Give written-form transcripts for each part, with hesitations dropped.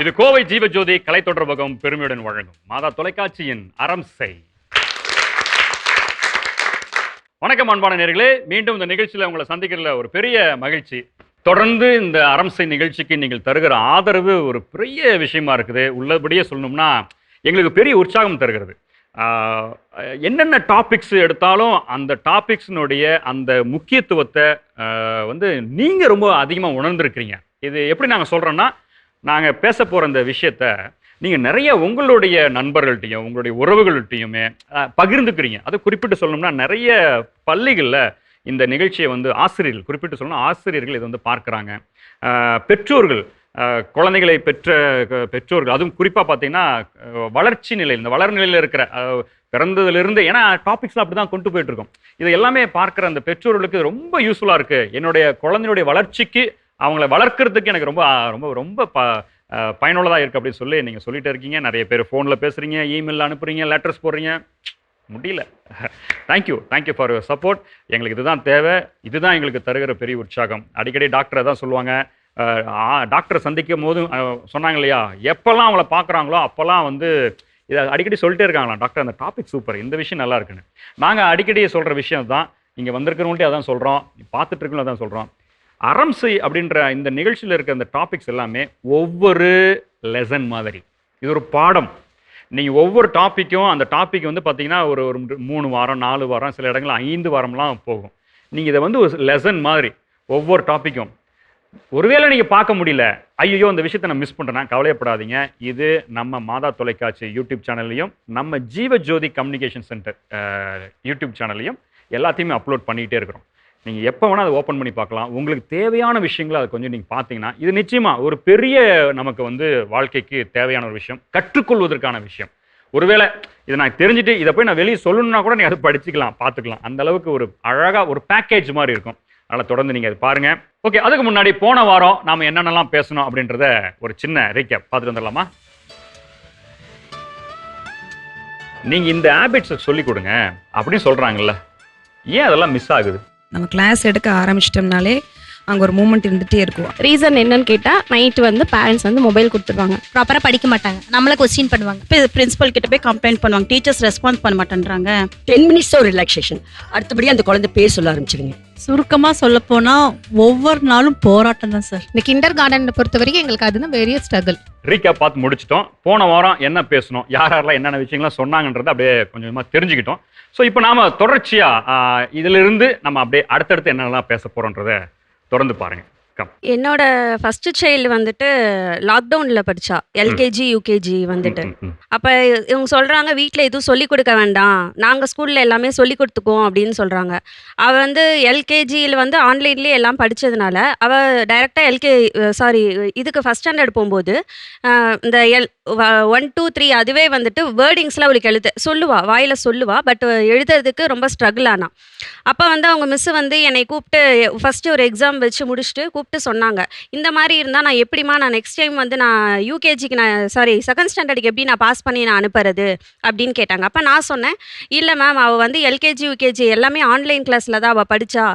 இது கோவை ஜீவஜோதி கலை தொடர்பகம் பெருமையுடன் வழங்கும் மாதா தொலைக்காட்சியின் அரம்சை. வணக்கம் அன்பான நேயர்களே, மீண்டும் இந்த நிகழ்ச்சியில் உங்களை சந்திக்கிறதுல ஒரு பெரிய மகிழ்ச்சி. தொடர்ந்து இந்த அரம்சை நிகழ்ச்சிக்கு நீங்கள் தருகிற ஆதரவு ஒரு பெரிய விஷயமா இருக்குது. உள்ளபடியே சொல்லணும்னா எங்களுக்கு பெரிய உற்சாகம் தருகிறது. என்னென்ன டாபிக்ஸ் எடுத்தாலும் அந்த டாபிக்ஸினுடைய அந்த முக்கியத்துவத்தை வந்து நீங்கள் ரொம்ப அதிகமாக உணர்ந்திருக்கிறீங்க. இது எப்படி நாங்கள் சொல்கிறோன்னா, நாங்கள் பேச போகிற இந்த விஷயத்த நீங்கள் நிறைய உங்களுடைய நண்பர்கள்ட்டையும் உங்களுடைய உறவுகள்கிட்டையுமே பகிர்ந்துக்கிறீங்க. அது குறிப்பிட்டு சொல்லணும்னா நிறைய பள்ளிகளில் இந்த நிகழ்ச்சியை வந்து ஆசிரியர்கள், குறிப்பிட்டு சொல்லணும் ஆசிரியர்கள் இதை வந்து பார்க்குறாங்க. பெற்றோர்கள், குழந்தைகளை பெற்ற பெற்றோர்கள், அதுவும் குறிப்பாக பார்த்தீங்கன்னா வளர்ச்சி நிலை, இந்த வளர் நிலையில் இருக்கிற பிறந்ததுலேருந்து, ஏன்னா டாபிக்ஸ்லாம் அப்படி தான் கொண்டு போயிட்டுருக்கோம். இதை எல்லாமே பார்க்குற அந்த பெற்றோர்களுக்கு ரொம்ப யூஸ்ஃபுல்லாக இருக்குது. என்னுடைய குழந்தையுடைய வளர்ச்சிக்கு, அவங்கள வளர்க்குறதுக்கு எனக்கு ரொம்ப ரொம்ப ரொம்ப பயனுள்ளதாக இருக்குது அப்படின்னு சொல்லி நீங்கள் சொல்லிகிட்டே இருக்கீங்க. நிறைய பேர் ஃபோனில் பேசுகிறீங்க, இமெயில் அனுப்புகிறீங்க, லெட்டர்ஸ் போடுறீங்க. முடியல. Thank you for your support. எங்களுக்கு இதுதான் தேவை. இதுதான் எங்களுக்கு தருகிற பெரிய உற்சாகம். அடிக்கடி டாக்டரை தான் சொல்லுவாங்க, டாக்டரை சந்திக்கும் போதும் சொன்னாங்க இல்லையா, எப்போல்லாம் அவங்கள பார்க்குறாங்களோ அப்போல்லாம் வந்து இதை அடிக்கடி சொல்லிட்டே இருக்காங்களாம், டாக்டர் அந்த டாபிக் சூப்பர், இந்த விஷயம் நல்லா இருக்குன்னு. நாங்கள் அடிக்கடி சொல்கிற விஷயம் தான், இங்கே வந்திருக்கிறவங்கள்ட்டே அதான் சொல்கிறோம், பார்த்துட்டு இருக்கவங்களும் அதான் சொல்கிறோம். அரம்சை அப்படின்ற இந்த நிகழ்ச்சியில் இருக்க அந்த டாபிக்ஸ் எல்லாமே ஒவ்வொரு லெசன் மாதிரி. இது ஒரு பாடம். நீங்கள் ஒவ்வொரு டாப்பிக்கும், அந்த டாபிக் வந்து பார்த்தீங்கன்னா ஒரு 3 வாரம் 4 வாரம், சில இடங்களில் 5 வாரம்லாம் போகும். நீங்கள் இதை வந்து ஒரு லெசன் மாதிரி ஒவ்வொரு டாப்பிக்கும். ஒருவேளை நீங்கள் பார்க்க முடியல, ஐயோ இந்த விஷயத்தை நான் மிஸ் பண்ணுறேன்னா கவலைப்படாதீங்க. இது நம்ம மாதா தொலைக்காட்சி யூடியூப் சேனல்லையும், நம்ம ஜீவஜோதி கம்யூனிகேஷன் சென்டர் யூடியூப் சேனல்லையும் எல்லாத்தையுமே அப்லோட் பண்ணிக்கிட்டே இருக்கிறோம். நீங்கள் எப்போ வேணால் அதை ஓப்பன் பண்ணி பார்க்கலாம். உங்களுக்கு தேவையான விஷயங்களை அதை கொஞ்சம் நீங்கள் பார்த்தீங்கன்னா, இது நிச்சயமாக ஒரு பெரிய நமக்கு வந்து வாழ்க்கைக்கு தேவையான ஒரு விஷயம், கற்றுக்கொள்வதற்கான விஷயம். ஒருவேளை இதை நான் தெரிஞ்சுட்டு இதை போய் நான் வெளியே சொல்லணும்னா கூட நீங்கள் அதை படிச்சுக்கலாம், பார்த்துக்கலாம். அந்த அளவுக்கு ஒரு அழகாக ஒரு பேக்கேஜ் மாதிரி இருக்கும். அதனால் தொடர்ந்து நீங்கள் அதை பாருங்கள். ஓகே, அதுக்கு முன்னாடி போன வாரம் நாம் என்னென்னலாம் பேசணும் அப்படின்றத ஒரு சின்ன ரீகேப் பார்த்துட்டு வந்துடலாமா? நீங்கள் இந்த ஹேபிட்ஸை சொல்லிக் கொடுங்க அப்படின்னு சொல்கிறாங்கல்ல, ஏன் அதெல்லாம் மிஸ் ஆகுது? நம்ம கிளாஸ் எடுக்க ஆரம்பிச்சிட்டோம்னாலே அங்கே ஒரு மூமெண்ட் இருந்துகிட்டே இருக்கும். ரீசன் என்னன்னு கேட்டால், நைட்டு வந்து பேரண்ட்ஸ் வந்து மொபைல் கொடுத்துருவாங்க, ப்ராப்பராக படிக்க மாட்டாங்க, நம்மளை கொஸ்டின் பண்ணுவாங்க, இப்போ பிரின்சிபல் கிட்ட போய் கம்ப்ளைண்ட் பண்ணுவாங்க, டீச்சர்ஸ் ரெஸ்பான்ஸ் பண்ண மாட்டேன்றாங்க. 10 மினிட்ஸ் ஒரு ரிலாக்ஸேஷன், அடுத்தபடி அந்த குழந்தை பேர் சொல்ல ஆரம்பிச்சிருங்க. சுருக்கமாக சொல்ல போனால் ஒவ்வொரு நாளும் போராட்டம் தான் சார். இந்த கிண்டர் கார்டனை பொறுத்த வரைக்கும் எங்களுக்கு அதுதான் பெரிய ஸ்ட்ரகிள். ரீகேப் பார்த்து முடிச்சிட்டோம். போன வாரம் என்ன பேசணும், யாரெல்லாம் என்னென்ன விஷயங்கள்லாம் சொன்னாங்கன்றதை அப்படியே கொஞ்சமாக தெரிஞ்சுக்கிட்டோம். ஸோ இப்போ நாம் தொடர்ச்சியாக இதிலிருந்து நம்ம அப்படியே அடுத்தடுத்து என்னென்னலாம் பேச போகிறோன்றதை தொடர்ந்து பாருங்கள். என்னோட ஃபர்ஸ்ட் சைல்டு வந்துட்டு லாக்டவுனில் படித்தா, எல்கேஜி யூகேஜி வந்துட்டு. அப்போ இவங்க சொல்கிறாங்க, வீட்டில் எதுவும் சொல்லிக் கொடுக்க வேண்டாம், நாங்கள் ஸ்கூலில் எல்லாமே சொல்லிக் கொடுத்துக்குவோம் அப்படின்னு சொல்கிறாங்க. அவள் வந்து எல்கேஜியில் வந்து ஆன்லைன்லேயே எல்லாம் படித்ததுனால அவள் டைரெக்டாக இதுக்கு ஃபஸ்ட் ஸ்டாண்டர்ட் போகும்போது இந்த 1 2 3 அதுவே வந்துட்டு வேர்டிங்ஸ்லாம் அவளுக்கு வாயில் சொல்லுவா, பட் எழுதுறதுக்கு ரொம்ப ஸ்ட்ரகிள் ஆனா. அப்போ வந்து அவங்க மிஸ்ஸு வந்து என்னை கூப்பிட்டு ஃபஸ்ட்டு ஒரு எக்ஸாம் வச்சு முடிச்சுட்டு கூப்பிட்டு சொன்னாங்க, இந்த மாதிரி இருந்தால் நான் எப்படிமா, நான் நெக்ஸ்ட் டைம் வந்து நான் யூகேஜிக்கு செகண்ட் ஸ்டாண்டர்டுக்கு எப்படி நான் பாஸ் பண்ணி நான் அனுப்புறது அப்படின்னு கேட்டாங்க. அப்போ நான் சொன்னேன், இல்லை மேம், அவள் வந்து எல்கேஜி யூகேஜி எல்லாமே ஆன்லைன் கிளாஸில் தான் அவள் படித்தா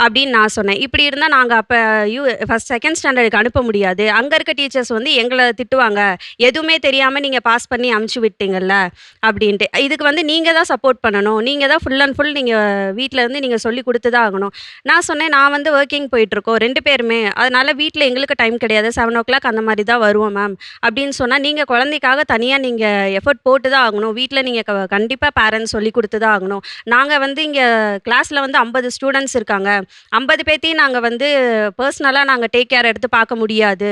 அப்படின்னு நான் சொன்னேன். இப்படி இருந்தால் நாங்கள் அப்போ செகண்ட் ஸ்டாண்டர்டுக்கு அனுப்ப முடியாது, அங்கே இருக்க டீச்சர்ஸ் வந்து எங்களை திட்டுவாங்க, எதுவுமே தெரியாமல் நீங்கள் பாஸ் பண்ணி அனுப்பிச்சி விட்டீங்கல்ல அப்படின்ட்டு. இதுக்கு வந்து நீங்கள் தான் சப்போர்ட் பண்ணணும், நீங்கள் தான் ஃபுல் அண்ட் ஃபுல் நீங்கள் வீட்டில் இருந்து நீங்கள் சொல்லி கொடுத்து தான் ஆகணும். நான் சொன்னேன், நான் வந்து ஒர்க்கிங் போயிட்டுருக்கோம் 2 பேருமே, அதனால் வீட்டில் எங்களுக்கு டைம் கிடையாது, 7 o'clock அந்த மாதிரி தான் வருவோம் மேம் அப்படின்னு சொன்னால், நீங்கள் குழந்தைக்காக தனியாக நீங்கள் எஃபர்ட் போட்டு தான் ஆகணும், வீட்டில் நீங்கள் கண்டிப்பாக பேரண்ட்ஸ் சொல்லி கொடுத்து தான் ஆகணும். நாங்கள் வந்து இங்கே கிளாஸில் வந்து 50 ஸ்டூடெண்ட்ஸ் இருக்காங்க, 50 பேர்த்தையும் நாங்கள் வந்து பர்சனலாக நாங்கள் டேக் கேர் எடுத்து பார்க்க முடியாது,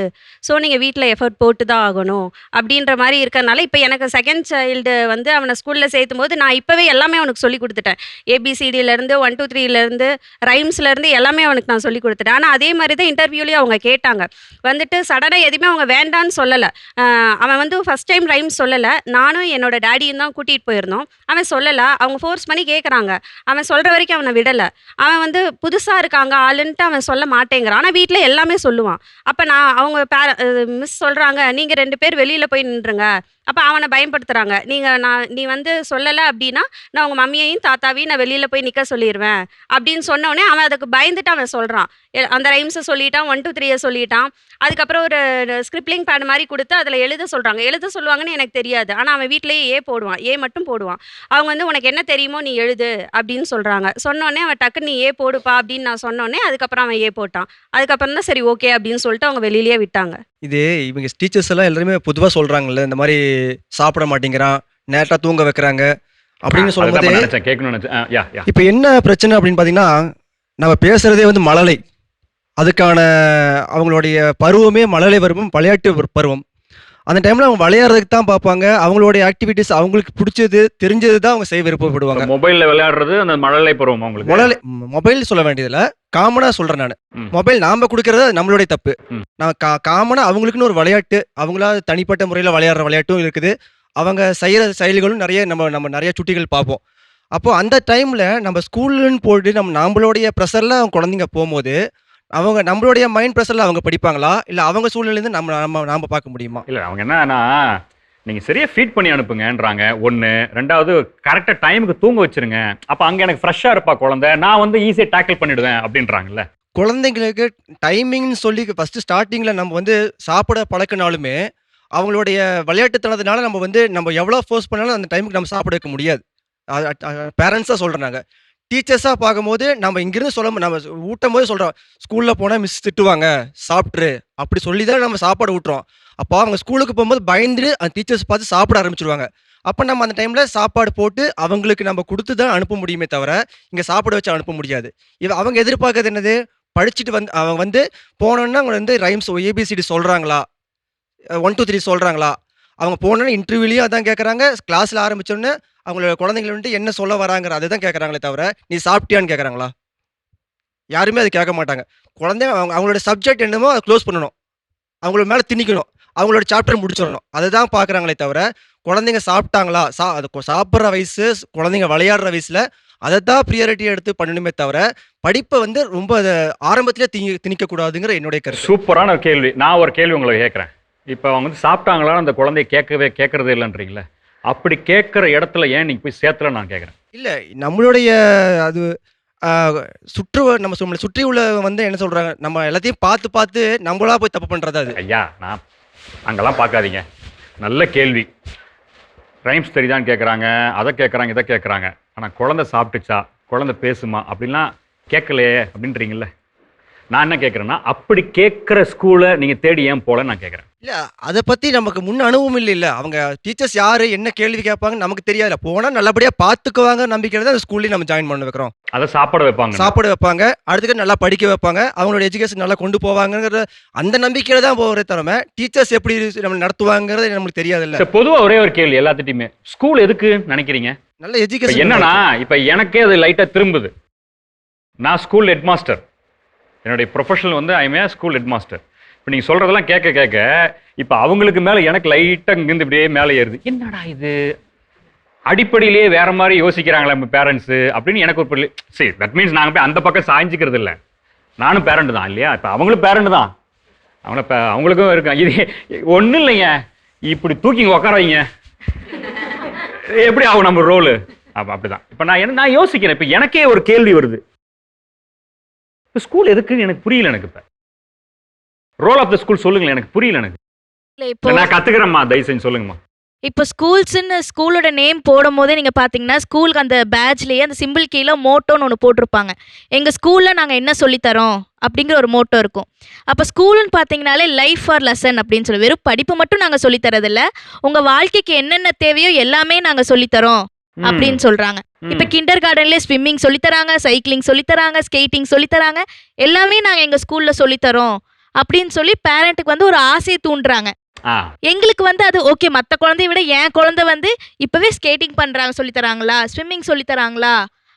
ஸோ நீங்கள் வீட்டில் எஃபர்ட் போட்டு தான் ஆகணும் அப்படின்ற மாதிரி இருக்கிறனால, இப்போ எனக்கு செகண்ட் சைல்டு வந்து அவனை ஸ்கூலில் சேர்த்தும் போது நான் இப்போவே எல்லாமே அவனுக்கு சொல்லி கொடுத்துட்டேன். ABCDலேருந்து 1 2 3லேருந்து ரைம்ஸ்லேருந்து எல்லாமே அவனுக்கு நான் சொல்லி கொடுத்துட்டேன். ஆனால் அதே மாதிரி தான் இன்டர்வியூலேயும் அவங்க கேட்டாங்க, வந்துட்டு சடனாக எதுவுமே அவங்க வேண்டான்னு சொல்லலை. அவன் வந்து ஃபஸ்ட் டைம் ரைம்ஸ் சொல்லலை, நானும் என்னோட டேடியும் தான் கூட்டிகிட்டு போயிருந்தோம். அவன் சொல்லலை, அவங்க ஃபோர்ஸ் பண்ணி கேட்குறாங்க, அவன் சொல்கிற வரைக்கும் அவனை விடலை. அவன் வந்து புதுசாக இருக்காங்க ஆளுன்ட்டு அவன் சொல்ல மாட்டேங்கிறான், ஆனால் வீட்டில் எல்லாமே சொல்லுவான். அப்போ அவங்க மிஸ் சொல்கிறாங்க, நீங்கள் 2 பேர் வெளியில் போய் நின்றுங்க, அப்போ அவனை பயன்படுத்துகிறாங்க. நீ வந்து சொல்லலை அப்படின்னா நான் உங்கள் மம்மியையும் தாத்தாவையும் நான் வெளியில் போய் நிற்க சொல்லிடுவேன் அப்படின்னு சொன்னோடனே அவன் அதுக்கு பயந்துட்டு அவன் சொல்கிறான். அந்த ரைம்ஸை சொல்லி சொல்லிட்டான், 1 2 3 சொல்லிட்டான். அதுக்கப்புறம் ஒரு ஸ்கிரிப்லிங் பேட் மாதிரி கொடுத்து அதில் எழுத சொல்கிறாங்க. எழுத சொல்லுவாங்கன்னு எனக்கு தெரியாது. ஆனால் அவன் வீட்டிலேயே ஏ போடுவான், ஏ மட்டும் போடுவான். அவங்க வந்து உனக்கு என்ன தெரியுமோ நீ எழுது அப்படின்னு சொல்கிறாங்க. சொன்னோடனே அவன் டக்குன்னு நீ ஏ போடுப்பா அப்படின்னு நான் சொன்னோடனே அதுக்கப்புறம் அவன் ஏ போட்டான். அதுக்கப்புறம் தான் சரி ஓகே அப்படின்னு சொல்லிட்டு அவங்க வெளியிலேயே விட்டாங்க. இது இவங்க டீச்சர்ஸ் எல்லாம் எல்லாருமே பொதுவாக சொல்கிறாங்கல்ல, இந்த மாதிரி சாப்பிட மாட்டேங்கிறான், நேரட்டாக தூங்க வைக்கிறாங்க அப்படின்னு சொல்லும்போது நினைச்சேன் கேட்கணும்னு நினைச்சேன். யா யா இப்போ என்ன பிரச்சனை அப்படின்னு பார்த்தீங்கன்னா, நம்ம பேசுகிறதே வந்து மழலை, அதுக்கான அவங்களுடைய பருவமே மழலை பருவம், விளையாட்டு பருவம். அந்த டைமில் அவங்க விளையாடுறதுக்கு தான் பார்ப்பாங்க. அவங்களுடைய ஆக்டிவிட்டீஸ் அவங்களுக்கு பிடிச்சது தெரிஞ்சது தான் அவங்க செய்ய விருப்பப்படுவாங்க. மொபைலில் விளையாடுறது அந்த மழலை பருவம் அவங்களுக்கு. மொபைல் சொல்ல வேண்டியதில்ல, காமனாக சொல்கிறேன் நான். ம். மொபைல் நாம் கொடுக்கறது அது நம்மளுடைய தப்பு. ம். நான் காமனாக அவங்களுக்குன்னு ஒரு விளையாட்டு, அவங்களா தனிப்பட்ட முறையில் விளையாடுற விளையாட்டும் இருக்குது. அவங்க செய்கிற செயல்களும் நிறைய நம்ம நிறைய சுட்டிகள் பார்ப்போம். அப்போது அந்த டைமில் நம்ம ஸ்கூலுன்னு போட்டு நம்மளுடைய ப்ரெஷரில் அவங்க குழந்தைங்க போகும்போது அவங்க நம்மளுடைய மைண்ட் ப்ரெஷரில் அவங்க படிப்பாங்களா, இல்லை அவங்க சூழ்நிலையிலேருந்து நாம் பார்க்க முடியுமா? இல்லை அவங்க என்னன்னா நீங்கள் சரியாக ஃபீட் பண்ணி அனுப்புங்கன்றாங்க ஒன்று. ரெண்டாவது கரெக்டாக டைமுக்கு தூங்க வச்சிருங்க, அப்போ அங்கே எனக்கு ஃப்ரெஷ்ஷாக இருப்பா குழந்தை, நான் வந்து ஈஸியாக டேக்கிள் பண்ணிவிடுவேன் அப்படின்றாங்கல்ல. குழந்தைங்களுக்கு டைமிங்னு சொல்லி ஃபஸ்ட்டு ஸ்டார்டிங்கில் நம்ம வந்து சாப்பிட பழக்கினாலுமே அவங்களுடைய விளையாட்டுத்தனத்தினால நம்ம எவ்வளோ ஃபோர்ஸ் பண்ணாலும் அந்த டைமுக்கு நம்ம சாப்பிட வைக்க முடியாது. பேரண்ட்ஸாக சொல்கிறாங்க. டீச்சர்ஸாக பார்க்கும்போது நம்ம இங்கிருந்து நம்ம ஊட்டும் போது சொல்கிறோம், ஸ்கூலில் போனால் மிஸ் திட்டுவாங்க, சாப்பிட்ரு அப்படி சொல்லி தான் நம்ம சாப்பாடு ஊட்டுறோம். அப்போ அவங்க ஸ்கூலுக்கு போகும்போது பயந்துட்டு அந்த டீச்சர்ஸ் பார்த்து சாப்பிட ஆரம்பிச்சிருவாங்க. அப்போ நம்ம அந்த டைமில் சாப்பாடு போட்டு அவங்களுக்கு நம்ம கொடுத்து தான் அனுப்ப முடியுமே தவிர இங்கே சாப்பிட வச்சு அனுப்ப முடியாது. அவங்க எதிர்பார்க்கறது என்னது, படிச்சுட்டு அவங்க போனோன்னா அவங்க ரைம்ஸ் ஏபிசிடி சொல்கிறாங்களா, 1 2 3 சொல்கிறாங்களா. அவங்க போனோன்னே இன்டர்வியூலையும் அதான் கேட்குறாங்க, கிளாஸில் ஆரம்பித்தோடனே அவங்களோட குழந்தைங்கள என்ன சொல்ல வராங்கிற அதை தான் கேட்குறாங்களே தவிர நீ சாப்பிட்டியான்னு கேட்குறாங்களா? யாருமே அது கேட்க மாட்டாங்க. குழந்தைங்க அவங்களோட சப்ஜெக்ட் என்னமோ அதை க்ளோஸ் பண்ணணும், அவங்களோட மேலே திணிக்கணும், அவங்களோட சாப்டர் முடிச்சிடணும், அதை தான் பார்க்குறாங்களே தவிர குழந்தைங்க சாப்பிட்டாங்களா, அது சாப்பிட்ற வயசு, குழந்தைங்க விளையாடுற வயசில் அதை தான் ப்ரியாரிட்டி எடுத்து பண்ணணுமே தவிர படிப்பை ரொம்ப அதை ஆரம்பத்திலே திணிக்கக்கூடாதுங்கிற என்னுடைய கருத்து. சூப்பரான ஒரு கேள்வி. நான் ஒரு கேள்வி உங்களை கேட்குறேன். இப்போ அவங்க வந்து சாப்பிட்டாங்களான்னு அந்த குழந்தைய கேட்கறதே இல்லைன்றீங்களே, அப்படி கேட்குற இடத்துல ஏன் நீங்கள் போய் சேர்த்துல நான் கேட்குறேன். இல்லை நம்மளுடைய அது நம்மளை சுற்றி உள்ள என்ன சொல்கிறாங்க, நம்ம எல்லாத்தையும் பார்த்து பார்த்து நம்மளா போய் தப்பு பண்ணுறது அது. ஐயா நான் அங்கெல்லாம் பார்க்காதீங்க. நல்ல கேள்வி. ரைம்ஸ் தெரியுதான்னு கேட்குறாங்க, அதை கேட்குறாங்க, இதை கேட்குறாங்க. ஆனால் குழந்தை சாப்பிட்டுச்சா, குழந்தை பேசுமா அப்படின்லாம் கேட்கலையே அப்படின்றீங்களே. நான் என்ன கேட்குறேன்னா, அப்படி கேட்குற ஸ்கூலை நீங்கள் தேடி ஏன் போல நான் கேட்குறேன். இல்லை அதை பற்றி நமக்கு முன் அனுபவம் இல்லை. அவங்க டீச்சர்ஸ் யார் என்ன கேள்வி கேட்பாங்க நமக்கு தெரியாது. போனால் நல்லபடியாக பார்த்துக்குவாங்க நம்பிக்கையில் தான் அந்த ஸ்கூல்லேயும் நம்ம ஜாயின் பண்ண வைக்கிறோம். அதை சாப்பிட வைப்பாங்க, அடுத்துக்கு நல்லா படிக்க வைப்பாங்க, அவங்களோட எஜுகேஷன் நல்லா கொண்டு போவாங்கிற அந்த நம்பிக்கையில் தான் போகிற தரமே. டீச்சர்ஸ் எப்படி நம்ம நடத்துவாங்கிறது நமக்கு தெரியாதுல்ல. பொதுவாக ஒரே ஒரு கேள்வி எல்லாத்திட்டையுமே, ஸ்கூல் எதுக்கு நினைக்கிறீங்க? நல்ல எஜுகேஷன் என்னன்னா இப்போ எனக்கே அது லைட்டாக திரும்புது. நான் ஸ்கூல் ஹெட் மாஸ்டர், என்னுடைய ப்ரொஃபஷனல் வந்து I M A school head master. இப்போ நீங்கள் சொல்கிறதெல்லாம் கேட்க இப்போ அவங்களுக்கு மேலே எனக்கு லைட்டாக இங்கேருந்து இப்படியே மேலே ஏறுது. என்னடா இது, அடிப்படையிலேயே வேற மாதிரி யோசிக்கிறாங்களே நம்ம பேரண்ட்ஸு அப்படின்னு எனக்கு ஒரு சரி. தட் மீன்ஸ் நாங்கள் போய் அந்த பக்கம் சாய்ஞ்சிக்கிறது இல்லை. நானும் பேரண்ட் தான் இல்லையா, இப்போ அவங்களும் பேரண்ட் தான், அவங்களுக்கும் இருக்காங்க. இது ஒன்றும் இல்லைங்க, இப்படி தூக்கி உட்கார வைங்க, எப்படி ஆகும் நம்ம ரோலு அப்படிதான். இப்போ நான் யோசிக்கிறேன். இப்போ எனக்கே ஒரு கேள்வி வருது, ஸ்கூல் எதுக்குன்னு எனக்கு புரியல. எனக்கு இப்போ ரோல் ஆஃப் த ஸ்கூல் சொல்லுங்களேன், எனக்கு புரியல. எனக்கு இப்போ நான் கத்துக்கிறேம்மா, தயவு செஞ்சு சொல்லுங்கம்மா. இப்போ ஸ்கூல்ஸ்ன்னு ஸ்கூலோட நேம் போடும் போதே நீங்கள் பார்த்தீங்கன்னா ஸ்கூலுக்கு அந்த பேட்ச்லேயே அந்த சிம்பிள் கீழே மோட்டோன்னு ஒன்று போட்டிருப்பாங்க. எங்கள் ஸ்கூலில் நாங்கள் என்ன சொல்லித்தரோம் அப்படிங்கிற ஒரு மோட்டோ இருக்கும். அப்போ ஸ்கூலுன்னு பார்த்தீங்கனாலே லைஃப் ஃபார் லெசன் அப்படின்னு சொல்லி வெறும் படிப்பு மட்டும் நாங்கள் சொல்லித்தரதில்ல, உங்கள் வாழ்க்கைக்கு என்னென்ன தேவையோ எல்லாமே நாங்கள் சொல்லித்தரோம் அப்படின்னு சொல்கிறாங்க. இப்போ கிண்டர் கார்டன்லேயே ஸ்விம்மிங் சொல்லித்தராங்க, சைக்கிளிங் சொல்லித்தராங்க, ஸ்கேட்டிங் சொல்லித்தராங்க, எல்லாமே நாங்கள் எங்கள் ஸ்கூலில் சொல்லித்தரோம் அப்படின்னு சொல்லி பேரண்ட்டுக்கு வந்து ஒரு ஆசையை தூண்டுறாங்க. எங்களுக்கு வந்து அது ஓகே, மற்ற குழந்தைய விட என் குழந்தை வந்து இப்போவே ஸ்கேட்டிங் பண்ணுறாங்க, சொல்லித்தராங்களா, ஸ்விம்மிங் சொல்லித்தராங்களா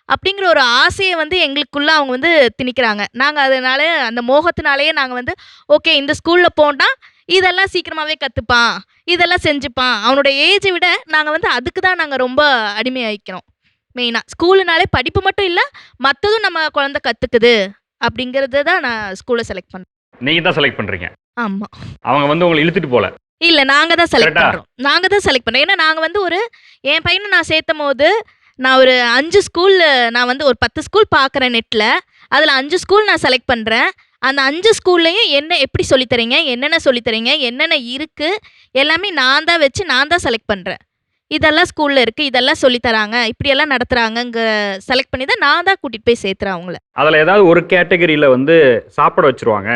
அப்படிங்கிற ஒரு ஆசையை வந்து எங்களுக்குள்ள அவங்க வந்து திணிக்கிறாங்க. நாங்கள் அதனால அந்த மோகத்தினாலேயே நாங்கள் வந்து ஓகே இந்த ஸ்கூலில் போனால் இதெல்லாம் சீக்கிரமாகவே கற்றுப்பான், இதெல்லாம் செஞ்சுப்பான், அவனோட ஏஜை விட நாங்கள் வந்து அதுக்கு தான் நாங்கள் ரொம்ப அடிமையாகிக்கிறோம். மெயினாக ஸ்கூலுனாலே படிப்பு மட்டும் இல்லை, மற்றதும் நம்ம குழந்தை கற்றுக்குது அப்படிங்கிறது தான் நான் ஸ்கூலை செலக்ட் பண்ணேன். நீங்கள் தான் செலக்ட் பண்ணுறீங்க? ஆமாம். அவங்க வந்து உங்களை இழுத்துட்டு போல? இல்லை, நாங்கள் தான் செலக்ட் பண்ணுறோம். நாங்கள் தான் செலக்ட் பண்ணுறோம். ஏன்னா நாங்கள் வந்து என் பையனை நான் சேர்த்தும் போது நான் ஒரு 5 ஸ்கூல், நான் வந்து ஒரு 10 ஸ்கூல் பார்க்குறேன் நெட்டில், அதில் 5 ஸ்கூல் நான் செலக்ட் பண்ணுறேன். அந்த 5 ஸ்கூல்லையும் என்ன எப்படி சொல்லித் தரீங்க, என்னென்ன சொல்லித் தரீங்க, என்னென்ன இருக்குது எல்லாமே நான் தான் செலக்ட் பண்ணுறேன். இதெல்லாம் ஸ்கூலில் இருக்குது, இதெல்லாம் சொல்லித் தராங்க, இப்படியெல்லாம் நடத்துகிறாங்கங்க செலக்ட் பண்ணி தான் நான் தான் கூட்டிகிட்டு போய் சேர்த்துறேன் அவங்கள. அதில் ஏதாவது ஒரு கேட்டகரியில் வந்து சாப்பிட வச்சிருவாங்க,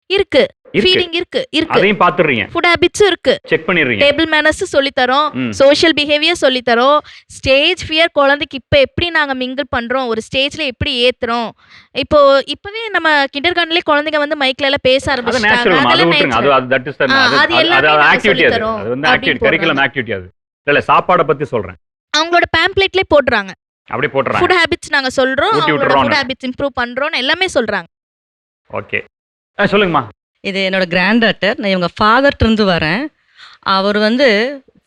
இருக்கு இருக்கு. ஃபீடிங் இருக்கு அதையும் பார்த்துடுறீங்க, ஃபுட் ஹேபிட்ஸும் இருக்கு, செக் பண்ணிடுறீங்க. டேபிள் மேனர்ஸ் சொல்லி தரோம், சோஷியல் பிஹேவியர் சொல்லி தரோம், ஸ்டேஜ் ஃபியர் குழந்தைக்கு இப்போ எப்படி நாங்கள் மிங்கிள் பண்ணுறோம், ஒரு ஸ்டேஜ்ல எப்படி ஏத்துறோம். இப்போவே நம்ம கிண்டர் கார்டன்லேயே குழந்தைங்க வந்து மைக்ல எல்லாம் பேச அது ஆரம்பிச்சிட்டாங்க. நேச்சுரல், அது அதெல்லாம் விட்டுருங்க. natural. அது தட் இஸ் அது எல்லாமே அது நாங்க ஆக்டிவிட்டி, சொல்லித் அது தரோம் அது வந்து அப்படின்னு ஆக்டிவிட்டி, கரிக்குலம் ஆக்டிவிட்டி. அது இல்லை சாப்பாடை பற்றி சொல்கிறேன், அவங்களோட பேம்ப்ளேட்லேயே போட்டுறாங்க. அப்படி போட்டுறாங்க. ஃபுட் ஹேபிட்ஸ் நாங்கள் சொல்கிறோம், ஊட்டி அவங்களோட விட்டுறோம். ஃபுட் ஹேபிட்ஸ் இம்ப்ரூவ் பண்ணுறோன்னு எல்லாமே சொல்கிறாங்க. ஓகே, சொல்லுங்கம்மா. இது என்னோட கிராண்ட் டாட்டர். நான் இவங்க ஃபாதர்கிட்டருந்து வரேன். அவர் வந்து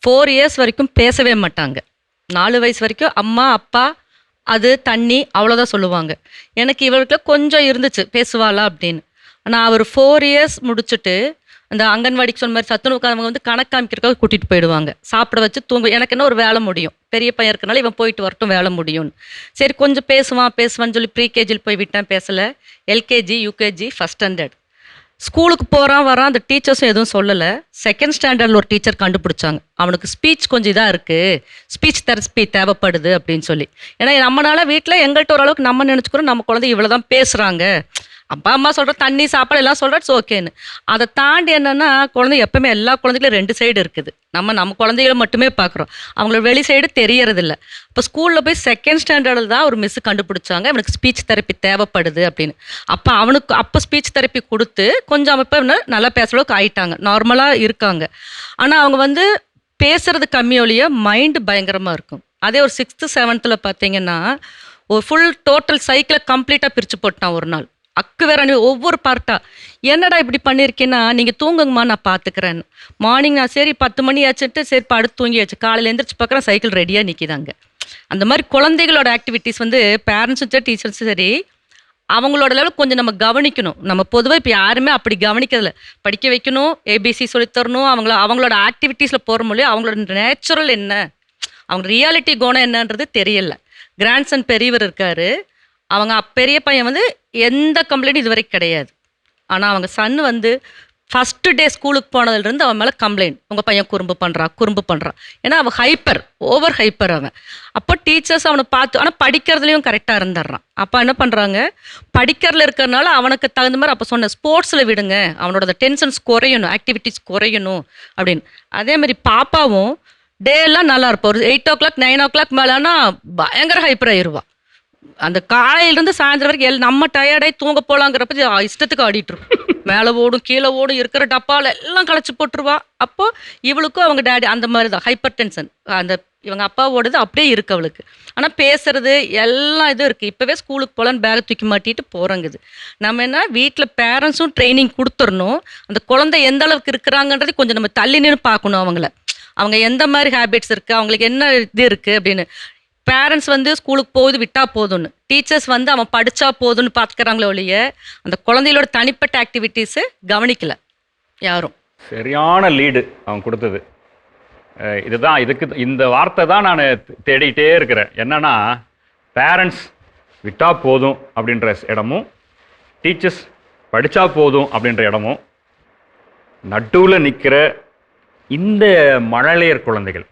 4 இயர்ஸ் வரைக்கும் பேசவே மாட்டாங்க. 4 வயசு வரைக்கும் அம்மா அப்பா அது தண்ணி அவ்வளோதான் சொல்லுவாங்க. எனக்கு இவளுக்கு கொஞ்சம் இருந்துச்சு பேசுவாளா அப்படின்னு. ஆனால் அவர் 4 இயர்ஸ் முடிச்சுட்டு அந்த அங்கன்வாடிக்கு சொன்ன மாதிரி சத்துணவுக்கு அவங்க வந்து கணக்கு காமிக்கிறதுக்காக கூட்டிகிட்டு போயிடுவாங்க. சாப்பிட வச்சு தூங்க, எனக்கு என்ன ஒரு வேலை முடியும், பெரிய பையன் இருக்கனால இவன் போயிட்டு வரட்டும் வேலை முடியும்னு. சரி கொஞ்சம் பேசுவான்னு சொல்லி ப்ரீகேஜியில் போய் விட்டேன், பேசலை. எல்கேஜி யூகேஜி ஃபஸ்ட் ஸ்டாண்டர்ட் ஸ்கூலுக்கு போகிறான் வரான். அந்த டீச்சர்ஸும் எதுவும் சொல்லலை. செகண்ட் ஸ்டாண்டர்டில் ஒரு டீச்சர் கண்டுபிடிச்சாங்க, அவனுக்கு ஸ்பீச் கொஞ்சம் இதாக இருக்குது, ஸ்பீச் தெரப்பி தேவைப்படுது அப்படின்னு சொல்லி. ஏன்னா நம்மளால வீட்டில் எங்கள்கிட்ட ஓரளவுக்கு நம்ம நினச்சிக்கிறோம் நம்ம குழந்தை இவ்வளோ தான் பேசுகிறாங்க, அப்பா அம்மா சொல்கிற தண்ணி சாப்பாடு எல்லாம் சொல்கிறா ஓகேன்னு. அதை தாண்டி என்னென்னா குழந்தை எப்பவுமே எல்லா குழந்தைகளும் 2 சைடு இருக்குது. நம்ம குழந்தைகளை மட்டுமே பார்க்குறோம், அவங்களோட வெளி சைடு தெரியறதில்ல. இப்போ ஸ்கூலில் போய் செகண்ட் ஸ்டாண்டர்டில் தான் ஒரு மிஸ் கண்டுபிடிச்சாங்க இவனுக்கு ஸ்பீச் தெரப்பி தேவைப்படுது அப்படின்னு. அப்போ ஸ்பீச் தெரப்பி கொடுத்து கொஞ்சம் இப்போ நல்லா பேசுகிற அளவுக்கு ஆயிட்டாங்க, நார்மலாக இருக்காங்க. ஆனால் அவங்க வந்து பேசுறது கம்மியோலிய மைண்டு பயங்கரமாக இருக்கும். அதே ஒரு 6th 7th பார்த்தீங்கன்னா ஒரு ஃபுல் டோட்டல் சைக்கிளை கம்ப்ளீட்டாக பிரித்து போட்டான் ஒரு நாள். அக்கு வேற ஒவ்வொரு பார்ட்டா என்னடா இப்படி பண்ணியிருக்கேன்னா, நீங்கள் தூங்குங்கம்மா நான் பார்த்துக்கிறேன். மார்னிங் நான் சரி 10 மணி ஆச்சுட்டு சரி படுத்து தூங்கியாச்சு, காலையில் எழுந்திரிச்சு பார்க்குறேன் சைக்கிள் ரெடியாக நிற்கிதாங்க. அந்த மாதிரி குழந்தைகளோட ஆக்டிவிட்டீஸ் வந்து பேரண்ட்ஸும் சரி டீச்சர்ஸும் சரி அவங்களோட லெவலுக்கு கொஞ்சம் நம்ம கவனிக்கணும். நம்ம பொதுவாக இப்போ யாருமே அப்படி கவனிக்கிறதில்ல. படிக்க வைக்கணும், ஏபிசி சொல்லித்தரணும், அவங்களோட ஆக்டிவிட்டீஸில் போகிற மொழியும் அவங்களோட நேச்சுரல் என்ன, அவங்க ரியாலிட்டி குணம் என்னன்றது தெரியல. கிராண்ட்சன் பெரியவர் இருக்கார், அவங்க பெரிய பையன் வந்து எந்த கம்ப்ளைண்ட்டும் இது வரைக்கும் கிடையாது. ஆனால் அவங்க சன் வந்து ஃபஸ்ட்டு டே ஸ்கூலுக்கு போனதுலேருந்து அவன் மேலே கம்ப்ளைண்ட், உங்கள் பையன் குறும்பு பண்ணுறான். ஏன்னா அவன் ஓவர் ஹைப்பர் அவன். அப்போ டீச்சர்ஸ் அவனை பார்த்து, ஆனால் படிக்கிறதுலையும் கரெக்டாக இருந்துடுறான். அப்போ என்ன பண்ணுறாங்க, படிக்கிறதுல இருக்கிறனால அவனுக்கு தகுந்த மாதிரி அப்போ சொன்ன ஸ்போர்ட்ஸில் விடுங்க, அவனோட டென்ஷன்ஸ் குறையணும், ஆக்டிவிட்டிஸ் குறையணும் அப்படின்னு. அதேமாதிரி பாப்பாவும் டே எல்லாம் நல்லா இருப்பான். ஒரு 8 o'clock 9 o'clock மேலேனா பயங்கர ஹைப்பர் ஆயிடுவான். அந்த காலையிலேருந்து சாயந்தரம் வரைக்கும் நம்ம டயர்டாகி தூங்க போகலாங்கிறப்ப இஷ்டத்துக்கு ஆடிட்டுருக்கும், மேலே ஓடும் கீழே ஓடும், இருக்கிற டப்பாவில் எல்லாம் களைச்சி போட்டுருவா. அப்போ இவளுக்கும் அவங்க டேடி அந்த மாதிரி தான் ஹைப்பர் டென்ஷன், அந்த இவங்க அப்பாவோடது அப்படியே இருக்குது அவளுக்கு. ஆனால் பேசுறது எல்லாம் இதுவும் இருக்குது. இப்போவே ஸ்கூலுக்கு போகலான்னு பேக் தூக்கி மாட்டிட்டு போகிறங்குது. நம்ம என்ன வீட்டில் பேரண்ட்ஸும் ட்ரைனிங் கொடுத்துடணும், அந்த குழந்தை எந்த அளவுக்கு இருக்கிறாங்கன்றது கொஞ்சம் நம்ம தள்ளி நின்று பார்க்கணும். அவங்க எந்த மாதிரி ஹேபிட்ஸ் இருக்குது, அவங்களுக்கு என்ன இது இருக்குது அப்படின்னு. பேரண்ட்ஸ் வந்து ஸ்கூலுக்கு போகுது விட்டால் போதும்னு, டீச்சர்ஸ் வந்து அவன் படித்தா போதும்னு பார்த்துக்கிறாங்களே ஒழிய அந்த குழந்தைகளோட தனிப்பட்ட ஆக்டிவிட்டீஸு கவனிக்கலை யாரும். சரியான லீடு அவன் கொடுத்தது. இதுதான், இந்த வார்த்தை தான் நான் தேடிக்கிட்டே இருக்கிறேன். என்னன்னா பேரண்ட்ஸ் விட்டா போதும் அப்படின்ற இடமும், டீச்சர்ஸ் படித்தா போதும் அப்படின்ற இடமும், நடுவில் நிற்கிற இந்த மழலையர் குழந்தைகள்.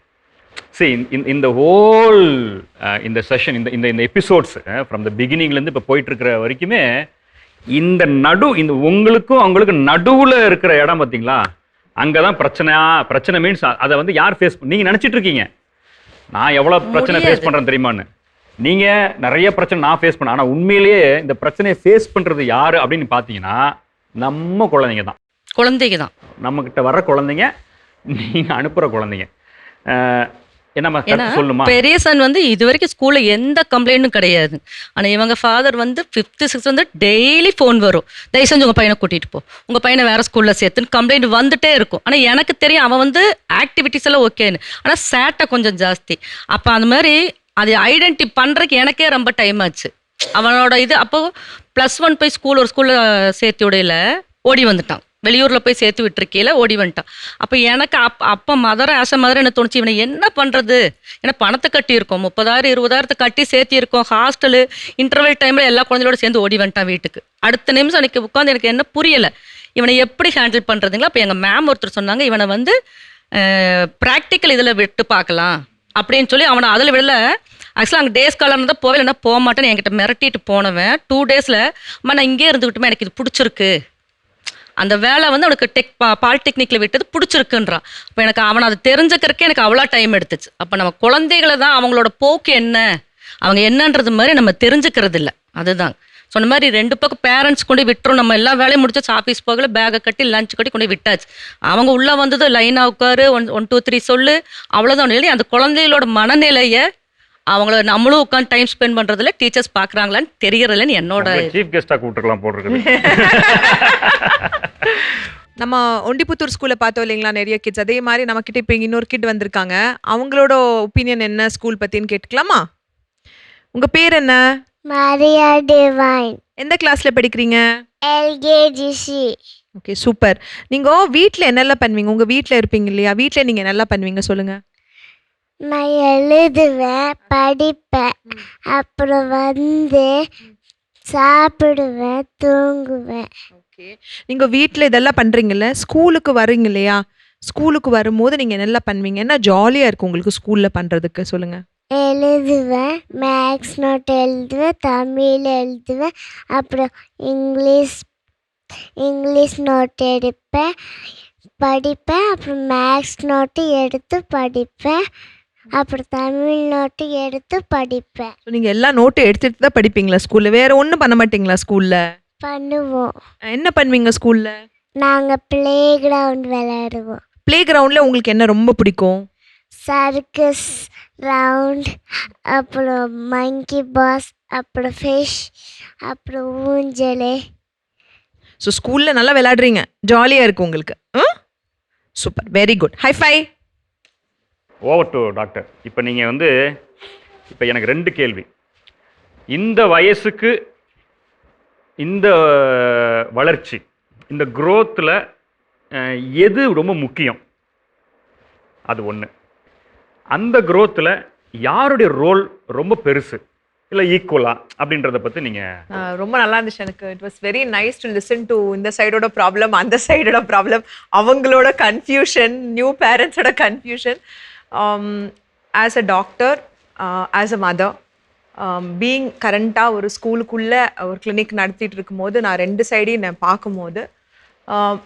இந்த ஹோல் இந்த செஷன், இந்த எபிசோட்ஸ் ஃப்ரம் த பிகினிங்லேருந்து இப்போ போயிட்டுருக்கிற வரைக்குமே இந்த உங்களுக்கும் அவங்களுக்கும் நடுவில் இருக்கிற இடம் பார்த்தீங்களா, அங்கே தான் பிரச்சனை மீன்ஸ் அதை வந்து யார் ஃபேஸ் நீங்கள் நினச்சிட்டு இருக்கீங்க நான் எவ்வளோ பிரச்சனை ஃபேஸ் பண்ணுறேன் தெரியுமான்னு. நீங்கள் நிறைய பிரச்சனை நான் ஃபேஸ் பண்ணேன், ஆனால் உண்மையிலேயே இந்த பிரச்சனையை ஃபேஸ் பண்ணுறது யார் அப்படின்னு பார்த்தீங்கன்னா நம்ம குழந்தைங்க தான். நம்மக்கிட்ட வர்ற குழந்தைங்க, நீங்கள் அனுப்புகிற குழந்தைங்க. பெரிய சன் வந்து இது வரைக்கும் ஸ்கூல்ல எந்த கம்ப்ளைண்ட்டும் கிடையாது. ஆனா இவங்க ஃபாதர் வந்து 5th 6th வந்து டெய்லி ஃபோன் வரும், தயவு செஞ்சு உங்க பையனை கூட்டிட்டு போ, உங்க பையனை வேற ஸ்கூல்ல சேர்த்துன்னு கம்ப்ளைண்ட் வந்துட்டே இருக்கும். ஆனா எனக்கு தெரியும் அவன் வந்து ஆக்டிவிட்டிஸ் எல்லாம் ஓகேன்னு, ஆனா சேட்டை கொஞ்சம் ஜாஸ்தி. அப்ப அந்த மாதிரி அதை ஐடென்டி பண்றதுக்கு எனக்கே ரொம்ப டைம் ஆச்சு. அவனோட இது அப்போ +1 போய் ஒரு ஸ்கூல்ல சேர்த்தி உடையில ஓடி வந்துட்டான். வெளியூரில் போய் சேர்த்து விட்டுருக்கையில ஓடி வந்துட்டான். அப்போ எனக்கு அப்போ மதர் ஆஸ் அ மதர் என்ன தோணுச்சு, இவனை என்ன பண்ணுறது, ஏன்னா பணத்தை கட்டியிருக்கோம், 30,000 20,000 கட்டி சேர்த்திருக்கோம், ஹாஸ்டலு இன்டர்வல் டைமில் எல்லா குழந்தையோட சேர்ந்து ஓடி வந்துட்டான் வீட்டுக்கு. அடுத்த நிமிஷம் எனக்கு உட்காந்து எனக்கு என்ன புரியலை, இவனை எப்படி ஹேண்டில் பண்ணுறதுங்களா. அப்போ எங்கள் மேம் ஒருத்தர் சொன்னாங்க, இவனை வந்து ப்ராக்டிக்கல் இதில் விட்டு பார்க்கலாம் அப்படின்னு சொல்லி அவனை அதில் விடல. ஆக்சுவலாக அங்கே டேஸ் காலர் இருந்தால் போவே, இல்லைன்னா போக மாட்டேன்னு என்கிட்ட மிரட்டிட்டு போனவன் 2 daysல அம்மா நான் இங்கே இருந்துக்கிட்டுமே எனக்கு இது பிடிச்சிருக்கு, அந்த வேலை வந்து அவனுக்கு பாலிடெக்னிக்கில் விட்டது பிடிச்சிருக்குன்றான். அப்போ எனக்கு அவனை அதை தெரிஞ்சுக்கிறதுக்கே எனக்கு அவ்வளோ டைம் எடுத்துச்சு. அப்போ நம்ம குழந்தைகளை தான் அவங்களோட போக்கு என்ன, அவங்க என்னன்றது மாதிரி நம்ம தெரிஞ்சுக்கிறது இல்லை. அதுதான் சொன்ன மாதிரி 2 பக்கம் பேரண்ட்ஸ் கொண்டு விட்டுரும். நம்ம எல்லா வேலையும் முடிச்சாச்சு, ஆஃபீஸ் போகல, பேக்கை கட்டி லஞ்ச் கட்டி கொண்டு விட்டாச்சு. அவங்க உள்ளே வந்தது லைனாக உட்காரு, 1 2 3 சொல்லு, அவ்வளோதான். இல்லை அந்த குழந்தைகளோட மனநிலையை அவங்கள நம்மளும் உட்காந்து டைம் ஸ்பெண்ட் பண்ணுறதுல டீச்சர்ஸ் பார்க்குறாங்களான்னு தெரியறதுலன்னு என்னோட சீஃப் கெஸ்ட்டாக கூப்பிட்டுருக்கலாம் போட்டிருக்குது. நம்ம ஒண்டிப்புத்தூர் ஸ்கூல்ல பார்த்தோம் இல்லைங்களா, நிறைய கிட்ஸ். அதே மாதிரி நம்ம கிட்ட இப்போ இன்னொரு கிட் வந்திருக்காங்க. அவங்களோட ஒப்பீனியன் என்ன ஸ்கூல் பத்தின்னு கேட்டுக்கலாமா? உங்க பேர் என்ன? மரியா டிவைன். எந்த கிளாஸ்ல படிக்கிறீங்க? LKGC. Okay, super. நீங்க வீட்ல என்னெல்லாம் பண்ணுவீங்க? உங்க வீட்ல இருப்பீங்க இல்லையா, வீட்ல நீங்க என்னெல்லாம் பண்ணுவீங்க சொல்லுங்க. நான் எழுதுவேன், படிப்பேன், அப்புறம் வந்து சாப்பிடுவேன், தூங்குவேன். ஓகே, நீங்க வீட்ல இதெல்லாம் பண்றீங்கல்ல, ஸ்கூலுக்கு வரீங்க இல்லையா, ஸ்கூலுக்கு வரும்போது நீங்க என்னெல்லாம் பண்ணுவீங்க? என்ன ஜாலியா இருக்கும் உங்களுக்கு ஸ்கூல்ல பண்றதுக்கு சொல்லுங்க. எழுதுவேன், மேக்ஸ் நோட் எழுதுவேன், தமிழ் எழுதுவேன், அப்புறம் இங்கிலீஷ் நோட் எடுப்பேன், படிப்பேன், அப்புறம் மேக்ஸ் நோட்டு எடுத்து படிப்பேன், அப்புறம் தமிழ் நோட்டு எடுத்து படிப்பேன். ஸோ நீங்கள் எல்லா நோட்டு எடுத்துட்டு தான் படிப்பீங்களா ஸ்கூலில்? வேற ஒன்றும் பண்ண மாட்டீங்களா ஸ்கூலில்? பண்ணுவோம். என்ன பண்ணுவீங்க ஸ்கூலில்? நாங்கள் ப்ளே கிரவுண்ட் விளையாடுவோம். ப்ளே கிரவுண்டில் உங்களுக்கு என்ன ரொம்ப பிடிக்கும்? சர்க்கஸ் ரவுண்ட், அப்புறம் மங்கி பாஸ், அப்புறம் ஃபிஷ், அப்புறம் ஊஞ்சல். ஸோ ஸ்கூலில் நல்லா விளையாடுறீங்க, ஜாலியாக இருக்கு உங்களுக்கு. Super, very good, high five. Over to doctor. இப்போ நீங்கள் வந்து இப்போ எனக்கு 2 கேள்வி. இந்த வயசுக்கு இந்த வளர்ச்சி, இந்த growthல எது ரொம்ப முக்கியம்? அது ஒன்று. அந்த growthல யாருடைய ரோல் ரொம்ப பெருசு இல்லை ஈக்குவலா அப்படின்றத பற்றி நீங்கள்? ரொம்ப நல்லா இருந்துச்சு எனக்கு. It was very nice to listen to இந்த சைடோட ப்ராப்ளம், அந்த சைடோட ப்ராப்ளம், அவங்களோட கன்ஃபியூஷன், நியூ பேரண்ட்ஸோட confusion. As a doctor, as a mother, being கரண்ட்டாக ஒரு ஸ்கூலுக்குள்ளே ஒரு கிளினிக் நடத்திட்டு இருக்கும்போது நான் 2 சைடையும் நான் பார்க்கும்போது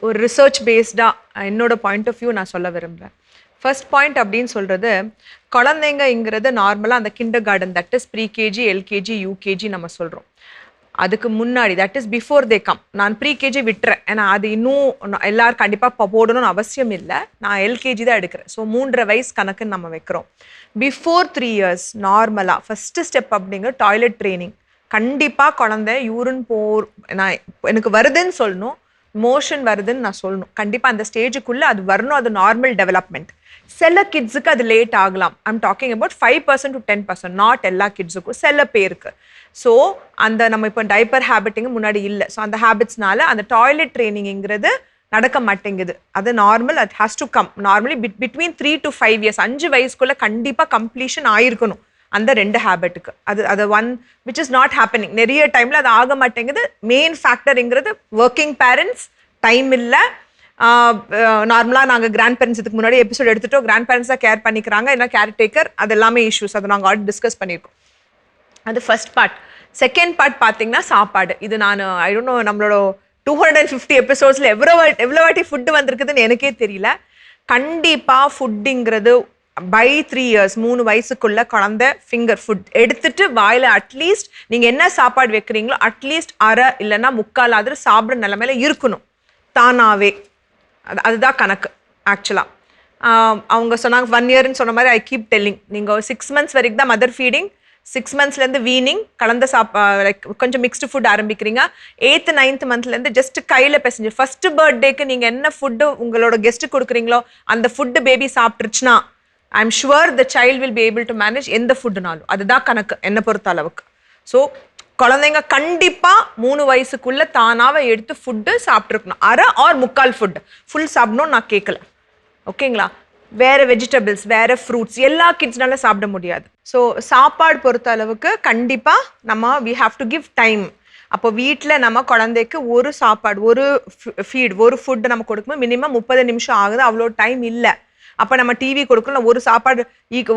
ஒரு ரிசர்ச் பேஸ்டாக என்னோட பாயிண்ட் ஆஃப் வியூ நான் சொல்ல விரும்புகிறேன். ஃபர்ஸ்ட் பாயிண்ட் அப்படின்னு சொல்கிறது, குழந்தைங்கிறது நார்மலாக அந்த kinder garden, that is pre-KG, LKG, UKG நம்ம சொல்கிறோம். அதுக்கு முன்னாடி, that is before they come. நான் ப்ரீகேஜி விட்டுறேன், ஏன்னா அது இன்னும் எல்லாரும் கண்டிப்பாக போடணும்னு அவசியம் இல்லை. நான் எல்கேஜி தான் எடுக்கிறேன். ஸோ 3.5 வயசு கணக்குன்னு நம்ம வைக்கிறோம். பிஃபோர் 3 years நார்மலாக ஃபஸ்ட்டு ஸ்டெப் அப்படிங்கிற டாய்லெட் ட்ரைனிங். கண்டிப்பாக குழந்தை யூரின் நான் எனக்கு வருதுன்னு சொல்லணும், மோஷன் வருதுன்னு நான் சொல்லணும். கண்டிப்பாக அந்த ஸ்டேஜுக்குள்ளே அது வரணும், அது நார்மல் டெவலப்மெண்ட். சில கிட்ஸுக்கு அது லேட் ஆகலாம். I'm talking about 5% to 10%, not எல்லா கிட்ஸுக்கும், சில பேருக்கு. ஸோ அந்த நம்ம இப்போ டைப்பர் ஹேபிட்டிங்கு முன்னாடி இல்லை. ஸோ அந்த ஹேபிட்ஸ்னால அந்த டாய்லெட் ட்ரைனிங்கிறது நடக்க மாட்டேங்குது. அது நார்மல், அது has to come. Normally between 3 to 5 years, 5 வயசுக்குள்ளே கண்டிப்பாக கம்ப்ளீஷன் ஆயிருக்கணும் அந்த 2 ஹேபிட்டுக்கு. அது one which is not happening. நிறைய டைமில் அது ஆக மாட்டேங்குது. மெயின் ஃபேக்டருங்கிறது ஒர்க்கிங் பேரண்ட்ஸ், டைம் இல்லை. நார்மலாக நாங்கள் கிராண்ட் பேரண்ட்ஸ் இதுக்கு முன்னாடி எபிசோட் எடுத்துட்டோம், கிராண்ட் பேரண்ட்ஸ் தான் கேர் பண்ணிக்கிறாங்க, இல்லை கேர்டேக்கர், அது எல்லாமே இஷ்யூஸ். அதை நாங்கள் ஆல்ரெடி டிஸ்கஸ் பண்ணியிருக்கோம். அது ஃபர்ஸ்ட் பார்ட். செகண்ட் பார்ட் பார்த்தீங்கன்னா சாப்பாடு. இது நான் ஐ டோன்ட் நோ, நம்மளோட 250 எபிசோட்ஸில் எவ்வளோ வாட்டி ஃபுட்டு வந்திருக்குதுன்னு எனக்கே தெரியல. கண்டிப்பாக ஃபுட்டுங்கிறது பை 3 years, 3 வயசுக்குள்ள குழந்தை ஃபிங்கர் ஃபுட் எடுத்துட்டு வாயில் அட்லீஸ்ட் நீங்கள் என்ன சாப்பாடு வைக்கிறீங்களோ அட்லீஸ்ட் அரை இல்லைன்னா 3/4 சாப்பிட்ற நிலைமையில இருக்கணும் தானாகவே. அதுதான் கணக்கு ஆக்சுவலாக. அவங்க சொன்னாங்க 1 yearன்னு சொன்ன மாதிரி ஐ கீப் டெல்லிங், நீங்கள் 6 months வரைக்கும் தான் மதர் ஃபீடிங், 6 monthsலேருந்து வீனிங், கலந்த லைக் கொஞ்சம் மிக்ஸ்டு ஃபுட் ஆரம்பிக்கிறீங்க. 8th 9th monthலேருந்து ஜஸ்ட் கையில் பிசைஞ்சு ஃபர்ஸ்ட் பர்த்டேக்கு நீங்கள் என்ன ஃபுட்டு உங்களோட கெஸ்ட்டு கொடுக்குறீங்களோ அந்த ஃபுட்டு பேபி சாப்பிட்டுருச்சுன்னா I am sure the child will be able to manage எந்த ஃபுட்டுனாலும். அதுதான் கணக்கு என்னை பொறுத்த அளவுக்கு. ஸோ குழந்தைங்க கண்டிப்பா 3 வயசுக்குள்ள தானாவே எடுத்து ஃபுட்டு சாப்பிட்டுருக்கணும். அரை ஆர் முக்கால் ஃபுட் ஃபுல் சாப்பிடணும் நான் கேட்கல. ஓகேங்களா? வேற வெஜிடபிள்ஸ், வேற ஃப்ரூட்ஸ் எல்லா கிட்ஸ்னால சாப்பிட முடியாது. ஸோ சாப்பாடு பொறுத்த அளவுக்கு கண்டிப்பா நம்ம we have to give time. அப்போ வீட்டில் நம்ம குழந்தைக்கு ஒரு சாப்பாடு, ஒரு ஃபீட், ஒரு ஃபுட்டு நம்ம கொடுக்கும்போது மினிமம் 30 நிமிஷம் ஆகுது. அவ்வளோ டைம் இல்லை. அப்போ நம்ம டிவி கொடுக்குறோம், ஒரு சாப்பாடு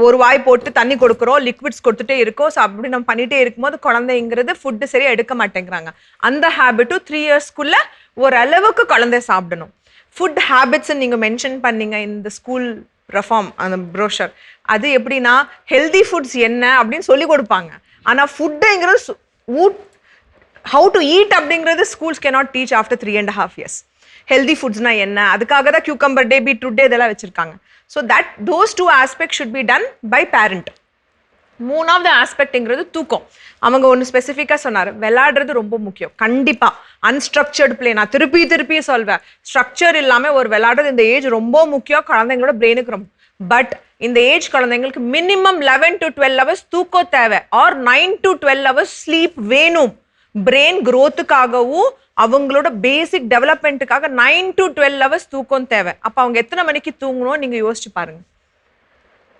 ஒரு வாய் போட்டு தண்ணி கொடுக்குறோம், லிக்விட்ஸ் கொடுத்துட்டே இருக்கோம். ஸோ அப்படி நம்ம பண்ணிகிட்டே இருக்கும்போது குழந்தைங்கிறது ஃபுட்டு சரியாக எடுக்க மாட்டேங்கிறாங்க. அந்த ஹேபிட்டும் 3 இயர்ஸ்க்குள்ள ஓரளவுக்கு குழந்தை சாப்பிடணும். ஃபுட் ஹேபிட்ஸ் நீங்கள் மென்ஷன் பண்ணீங்க இந்த ஸ்கூல் ரெஃபார்ம் அந்த ப்ரோஷர். அது எப்படின்னா ஹெல்தி ஃபுட்ஸ் என்ன அப்படின்னு சொல்லி கொடுப்பாங்க. ஆனால் ஃபுட்டுங்கிறது ஹவு டு ஈட் அப்படிங்கிறது schools cannot teach after 3.5 years. Healthy ஃபுட்ஸ்னா என்ன, அதுக்காக தான் கியூக்கம்பர் டே, பீட்ரூட் டே இதெல்லாம் வச்சுருக்காங்க. So those 2 aspects should be done by parent. 3வது ஆஸ்பெக்ட்ங்கிறது தூக்கம். அவங்க ஒன்று ஸ்பெசிஃபிக்காக சொன்னார், விளையாடுறது ரொம்ப முக்கியம். கண்டிப்பாக அன்ஸ்ட்ரக்சர்டு பிளே, நான் திருப்பி சொல்வேன், ஸ்ட்ரக்சர் இல்லாமல் ஒரு விளையாடுறது இந்த ஏஜ் ரொம்ப முக்கியம் குழந்தைங்களோட பிரெயினுக்கு ரொம்ப. பட் இந்த ஏஜ் குழந்தைங்களுக்கு மினிமம் 11 to 12 hours தூக்கம் தேவை, ஆர் 9 to 12 hours ஸ்லீப் வேணும். பிரெயின் க்ரோத்துக்காகவும் அவங்களோட பேசிக் டெவலப்மெண்ட்டுக்காக 9 to 12 hours தூக்கம் தேவை. அப்போ அவங்க எத்தனை மணிக்கு தூங்கணும் நீங்கள் யோசிச்சு பாருங்க.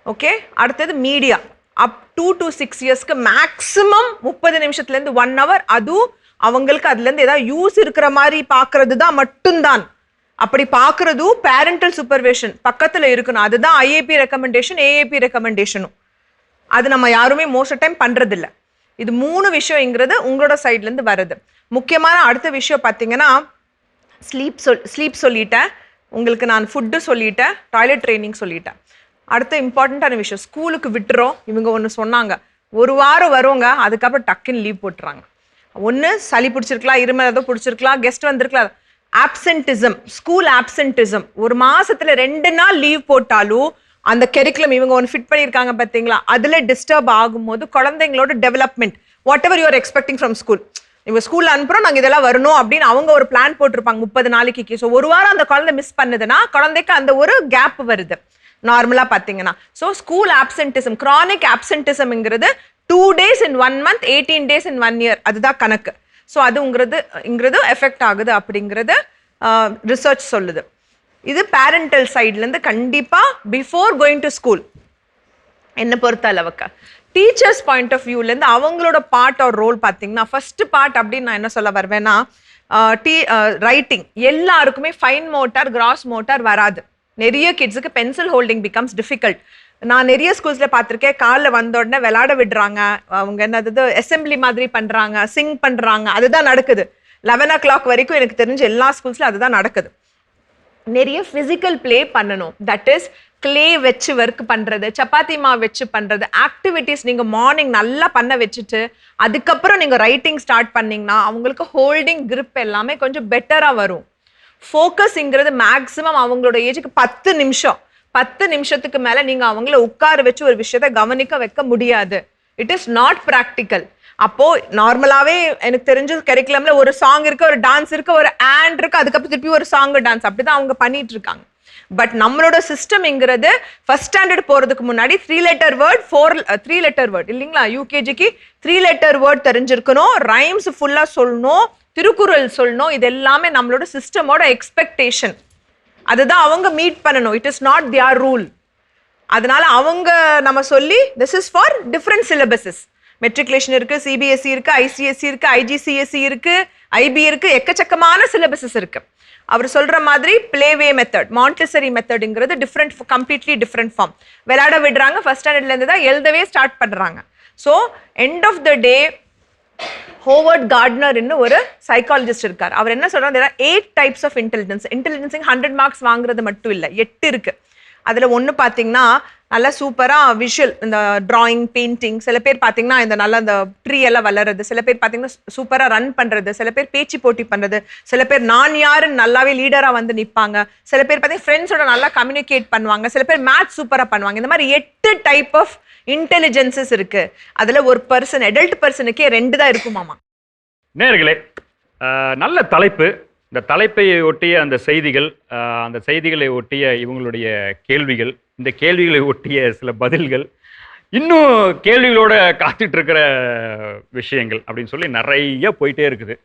ஓகே, அடுத்தது மீடியா. அப் 2 to 6 இயர்ஸ்க்கு மேக்ஸிமம் 30 நிமிஷத்துலேருந்து 1 hour, அதுவும் அவங்களுக்கு அதுலேருந்து ஏதாவது யூஸ் இருக்கிற மாதிரி பார்க்கறது தான் மட்டும்தான். அப்படி பார்க்குறதும் பேரண்டல் சூப்பர்வேஷன் பக்கத்தில் இருக்கணும். அதுதான் ஐஏபி ரெக்கமெண்டேஷன், ஏஏபி ரெக்கமெண்டேஷனும். அது நம்ம யாருமே மோஸ்ட் டைம் பண்ணுறதில்ல. இது 3 விஷயங்கிறது உங்களோட சைட்லேருந்து வருது. முக்கியமான அடுத்த விஷயம் பார்த்தீங்கன்னா ஸ்லீப் சொல்லிட்டேன், உங்களுக்கு நான் ஃபுட்டு சொல்லிட்டேன், டாய்லெட் ட்ரைனிங் சொல்லிட்டேன். அடுத்த இம்பார்ட்டண்ட்டான விஷயம், ஸ்கூலுக்கு விட்டுறோம். இவங்க ஒன்று சொன்னாங்க, 1 வாரம் வருவாங்க, அதுக்கப்புறம் டக்குன்னு லீவ் போட்டுறாங்க. ஒன்று சளி பிடிச்சிருக்கலாம், இருமல் ஏதோ பிடிச்சிருக்கலாம், கெஸ்ட் வந்திருக்கலாம். ஆப்சென்டிசம், ஸ்கூல் ஆப்சென்டிசம், 1 மாசத்துல 2 நாள் லீவ் போட்டாலும் அந்த கெரிக்குலம் இவங்க ஒன்று ஃபிட் பண்ணியிருக்காங்க பார்த்தீங்களா, அதில் டிஸ்டர்ப் ஆகும்போது குழந்தைங்களோட development, whatever you're expecting from school, இவங்க ஸ்கூலில் அனுப்புகிறோம், நாங்கள் இதெல்லாம் வரணும் அப்படின்னு அவங்க ஒரு பிளான் போட்டிருப்பாங்க 30 நாளைக்கு. ஸோ 1 வாரம் அந்த குழந்தை மிஸ் பண்ணுதுன்னா குழந்தைக்கு அந்த ஒரு கேப் வருது நார்மலாக பார்த்தீங்கன்னா. ஸோ ஸ்கூல் ஆப்சென்டிசம், கிரானிக் ஆப்சென்டிசம்ங்கிறது 2 days in 1 month, 18 days in 1 year, அதுதான் கணக்கு. ஸோ அதுங்கிறது எஃபெக்ட் ஆகுது அப்படிங்கிறது ரிசர்ச் சொல்லுது. இது பேரண்டல் சைட்லேருந்து கண்டிப்பாக பிஃபோர் கோயிங் டு ஸ்கூல் என்னை பொறுத்த அளவுக்கு. டீச்சர்ஸ் பாயிண்ட் ஆஃப் வியூலேருந்து அவங்களோட பார்ட் ஆர் ரோல் பார்த்தீங்கன்னா, ஃபர்ஸ்ட் பார்ட் அப்படின்னு நான் என்ன சொல்ல வருவேன்னா, ரைட்டிங். எல்லாருக்குமே ஃபைன் மோட்டார், கிராஸ் மோட்டார் வராது. நிறைய கிட்ஸுக்கு பென்சில் ஹோல்டிங் பிகம்ஸ் டிஃபிகல்ட். நான் நிறைய ஸ்கூல்ஸில் பார்த்துருக்கேன், காலைல வந்த உடனே விளையாட விடுறாங்க, அவங்க என்னது அசெம்பிளி மாதிரி பண்ணுறாங்க, சிங் பண்ணுறாங்க, அதுதான் நடக்குது. 11 o'clock வரைக்கும் எனக்கு தெரிஞ்ச எல்லா ஸ்கூல்ஸ்லையும் அதுதான் நடக்குது. நிறைய ஃபிசிக்கல் ப்ளே பண்ணணும். தட் இஸ் கிளே வச்சு ஒர்க் பண்ணுறது, சப்பாத்தி மாவு வச்சு பண்ணுறது, ஆக்டிவிட்டீஸ் நீங்கள் மார்னிங் நல்லா பண்ண வச்சுட்டு அதுக்கப்புறம் நீங்கள் ரைட்டிங் ஸ்டார்ட் பண்ணிங்கன்னா அவங்களுக்கு ஹோல்டிங் கிரிப் எல்லாமே கொஞ்சம் பெட்டராக வரும். ஃபோக்கஸுங்கிறது மேக்ஸிமம் அவங்களோட ஏஜுக்கு 10 நிமிஷம். 10 நிமிஷத்துக்கு மேலே நீங்கள் அவங்கள உட்கார வச்சு ஒரு விஷயத்தை கவனிக்க வைக்க முடியாது. It is not practical. அப்போது நார்மலாகவே எனக்கு தெரிஞ்ச கரிக்குலமில் ஒரு சாங் இருக்குது, ஒரு டான்ஸ் இருக்குது, ஒரு ஆண்ட் இருக்குது, அதுக்கப்புறம் திருப்பி ஒரு சாங் டான்ஸ், அப்படி தான் அவங்க பண்ணிட்டு இருக்காங்க. பட் நம்மளோட சிஸ்டம்ங்கிறது ஃபர்ஸ்ட் ஸ்டாண்டர்ட் போகிறதுக்கு முன்னாடி 3 letter வேர்ட் 3 letter வேர்ட் இல்லைங்களா, யூகேஜிக்கு 3 letter வேர்ட் தெரிஞ்சிருக்கணும், ரைம்ஸ் ஃபுல்லாக சொல்லணும், திருக்குறள் சொல்லணும். இது எல்லாமே நம்மளோட சிஸ்டமோட எக்ஸ்பெக்டேஷன். அதுதான் அவங்க மீட் பண்ணணும். It is not their rule. அதனால அவங்க நம்ம சொல்லி this is for different syllabuses. Matriculation இருக்குது, சிபிஎஸ்சி இருக்குது, ஐசிஎஸ்சி இருக்குது, ஐஜிசிஎஸ்சி இருக்குது, ஐபி இருக்குது, எக்கச்சக்கமான சிலபஸஸ் இருக்குது. அவர் சொல்கிற மாதிரி பிளேவே மெத்தட், மாண்டெசரி மெத்தடுங்கிறது டிஃப்ரெண்ட், கம்ப்ளீட்லி டிஃப்ரெண்ட் ஃபார்ம். விளையாட விடுறாங்க, ஃபர்ஸ்ட் ஸ்டாண்டர்ட்லேருந்து தான் எழுதவே ஸ்டார்ட் பண்ணுறாங்க. So end of the day Howard கார்ட்னர்னு ஒரு சைக்காலஜிஸ்ட் இருக்கார். அவர் என்ன சொல்கிறார், 8 types ஆஃப் இன்டெலிஜென்ஸ். இன்டெலிஜென்ஸிங் 100 marks வாங்குறது மட்டும் இல்லை, 8 இருக்குது. அதில் ஒன்று பார்த்தீங்கன்னா நல்லா சூப்பராக விஷுவல், இந்த ட்ராயிங், பெயிண்டிங். சில பேர் பார்த்தீங்கன்னா இந்த நல்லா இந்த ட்ரீ எல்லாம் வளர்றது, சில பேர் பார்த்தீங்கன்னா சூப்பராக ரன் பண்ணுறது, சில பேர் பேச்சு போட்டி பண்ணுறது, சில பேர் நான் யாருன்னு நல்லாவே லீடராக வந்து நிற்பாங்க, சில பேர் பார்த்தீங்கன்னா ஃப்ரெண்ட்ஸோட நல்லா கம்யூனிகேட் பண்ணுவாங்க, சில பேர் மேத்ஸ் சூப்பராக பண்ணுவாங்க. இந்த மாதிரி 8 type ஆஃப் இன்டெலிஜென்சஸ் இருக்கு. அதில் ஒரு பர்சன், அடல்ட் பர்சனுக்கே 2 தான் இருக்குமாமா. நேயர்களே, நல்ல தலைப்பு. இந்த தலைப்பை ஒட்டிய அந்த செய்திகள், அந்த செய்திகளை ஒட்டிய இவங்களுடைய கேள்விகள், இந்த கேள்விகளை ஒட்டிய சில பதில்கள், இன்னும் கேள்விகளோட காத்துட்டு இருக்கிற விஷயங்கள் அப்படின்னு சொல்லி நிறைய போயிட்டே இருக்குது.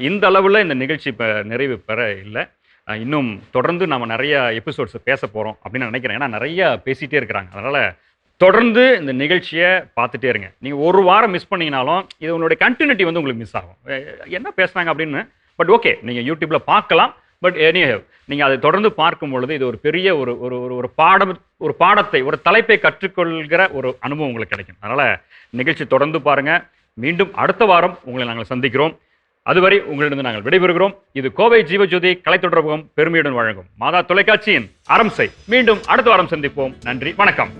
இந்த அளவில் இந்த நிகழ்ச்சி இப்போ நிறைவு பெற இல்லை. இன்னும் தொடர்ந்து நம்ம நிறைய எபிசோட்ஸ் பேச போகிறோம் அப்படின்னு நினைக்கிறேன். ஏன்னா நிறைய பேசிகிட்டே இருக்கிறாங்க. அதனால் தொடர்ந்து இந்த நிகழ்ச்சியை பார்த்துட்டே இருங்க. நீங்கள் ஒரு வாரம் மிஸ் பண்ணிங்கனாலும் இது உங்களுடைய கண்டினியூட்டி வந்து உங்களுக்கு மிஸ் ஆகும். என்ன பேசுனாங்க அப்படின்னு. பட் ஓகே, நீங்கள் யூடியூப்பில் பார்க்கலாம். பட் எனிஹவ் நீங்கள் அதை தொடர்ந்து பார்க்கும் பொழுது இது ஒரு பெரிய ஒரு பாடத்தை, ஒரு தலைப்பை கற்றுக்கொள்கிற ஒரு அனுபவம் உங்களுக்கு கிடைக்கும். அதனால் நிகழ்ச்சி தொடர்ந்து பாருங்கள். மீண்டும் அடுத்த வாரம் உங்களை நாங்கள் சந்திக்கிறோம். அதுவரை உங்களிடம் நாங்கள் விடைபெறுகிறோம். இது கோவை ஜீவஜோதி கலைத்தொடர்பகம் பெருமையுடன் வழங்கும் மாதா தொலைக்காட்சியின் அரம்சை. மீண்டும் அடுத்த வாரம் சந்திப்போம். நன்றி, வணக்கம்.